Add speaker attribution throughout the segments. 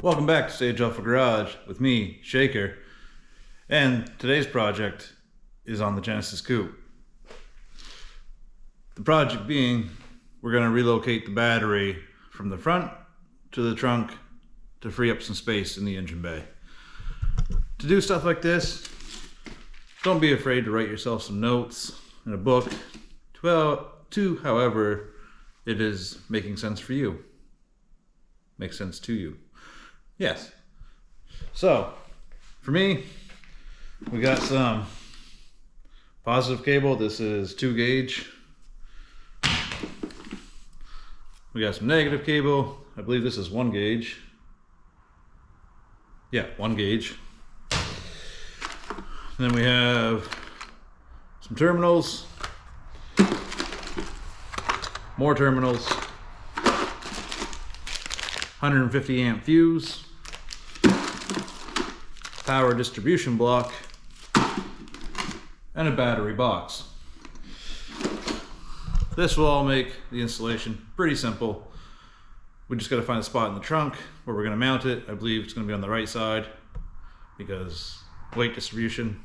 Speaker 1: Welcome back to Stage Alpha Garage with me, Shaker, and today's project is on the Genesis Coupe. The project being, we're going to relocate the battery from the front to the trunk to free up some space in the engine bay. To do stuff like this, don't be afraid to write yourself some notes in a book to however it is making sense for you. Makes sense to you. Yes. So, for me, we got some positive cable. This is 2 gauge. We got some negative cable. I believe this is 1 gauge. Yeah, 1 gauge. Then we have some terminals. More terminals. 150 amp fuse. Power distribution block, and a battery box. This will all make the installation pretty simple. We just got to find a spot in the trunk where we're going to mount it. I believe it's going to be on the right side because weight distribution.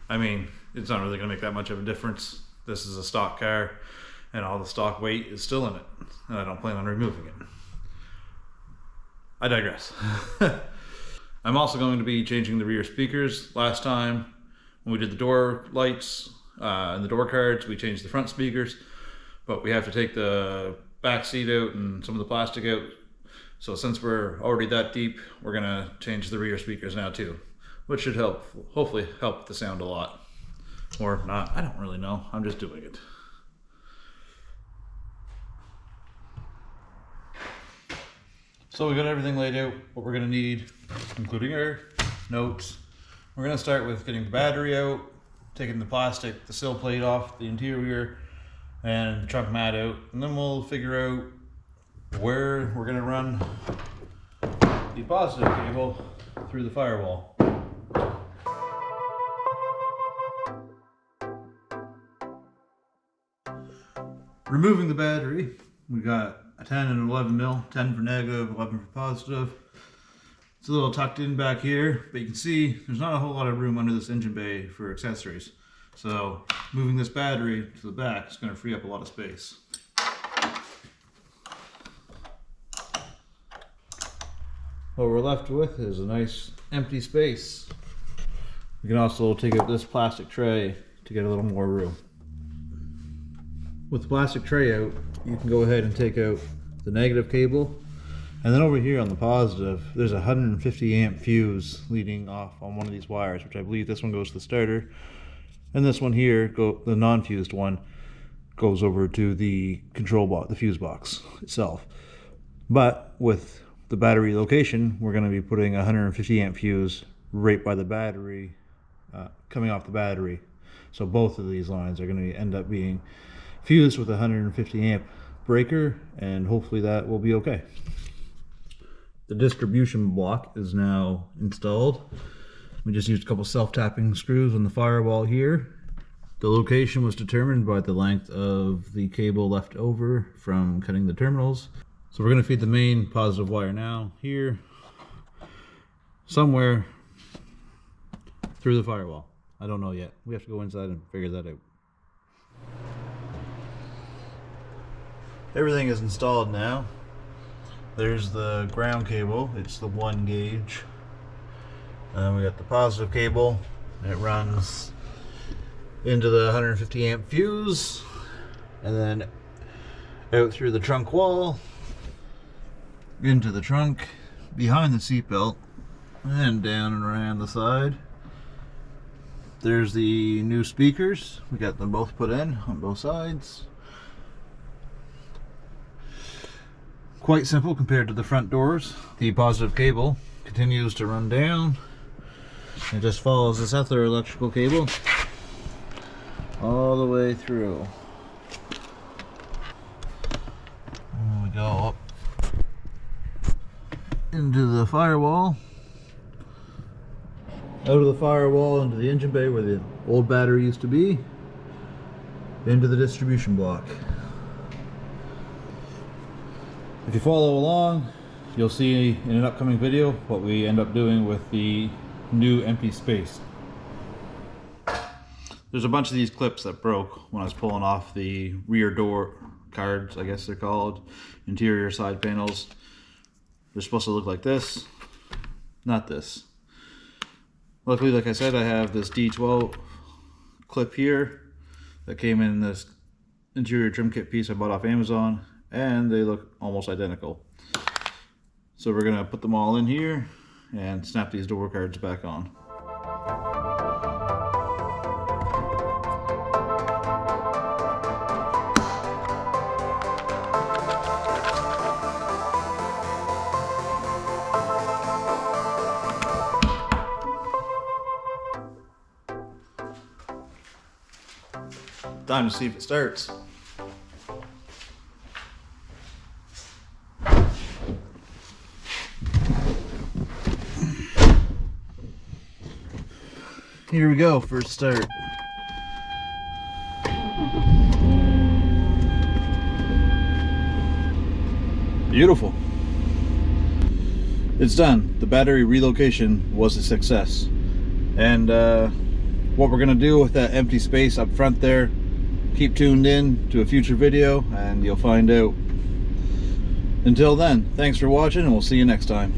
Speaker 1: I mean, it's not really going to make that much of a difference. This is a stock car and all the stock weight is still in it, and I don't plan on removing it. I digress. I'm also going to be changing the rear speakers. Last time when we did the door lights and the door cards, we changed the front speakers, but we have to take the back seat out and some of the plastic out. So since we're already that deep, we're gonna change the rear speakers now too, which should hopefully help the sound a lot. Or not, I don't really know, I'm just doing it. So we got everything laid out, what we're gonna need, including our notes. We're gonna start with getting the battery out, taking the plastic, the sill plate off the interior, and the trunk mat out, and then we'll figure out where we're gonna run the positive cable through the firewall. Removing the battery, we got a 10 and 11 mil, 10 for negative, 11 for positive. It's a little tucked in back here, but you can see there's not a whole lot of room under this engine bay for accessories. So moving this battery to the back is going to free up a lot of space. What we're left with is a nice empty space. We can also take out this plastic tray to get a little more room. With the plastic tray out, you can go ahead and take out the negative cable, and then over here on the positive there's a 150 amp fuse leading off on one of these wires, which I believe this one goes to the starter, and this one here, the non-fused one, goes over to the control box, the fuse box itself. But with the battery location, we're going to be putting a 150 amp fuse right by the battery, coming off the battery. So both of these lines are going to end up being fused with a 150 amp breaker, and hopefully that will be okay. The distribution block is now installed. We just used a couple self-tapping screws on the firewall here. The location was determined by the length of the cable left over from cutting the terminals. So we're going to feed the main positive wire now here, somewhere through the firewall. I don't know yet. We have to go inside and figure that out. Everything is installed now. There's the ground cable, it's the 1 gauge. And we got the positive cable, and it runs into the 150 amp fuse, and then out through the trunk wall, into the trunk, behind the seatbelt, and down and around the side. There's the new speakers. We got them both put in on both sides. Quite simple compared to the front doors. The positive cable continues to run down. It just follows this other electrical cable all the way through. And we go up into the firewall, out of the firewall into the engine bay where the old battery used to be, into the distribution block. If you follow along, you'll see in an upcoming video what we end up doing with the new empty space. There's a bunch of these clips that broke when I was pulling off the rear door cards, I guess they're called, interior side panels. They're supposed to look like this, not this. Luckily, like I said, I have this D12 clip here that came in this interior trim kit piece I bought off Amazon, and they look almost identical. So we're gonna put them all in here and snap these door cards back on. Time to see if it starts. Here we go, first start. Beautiful. It's done. The battery relocation was a success. And what we're gonna do with that empty space up front there, keep tuned in to a future video and you'll find out. Until then, thanks for watching and we'll see you next time.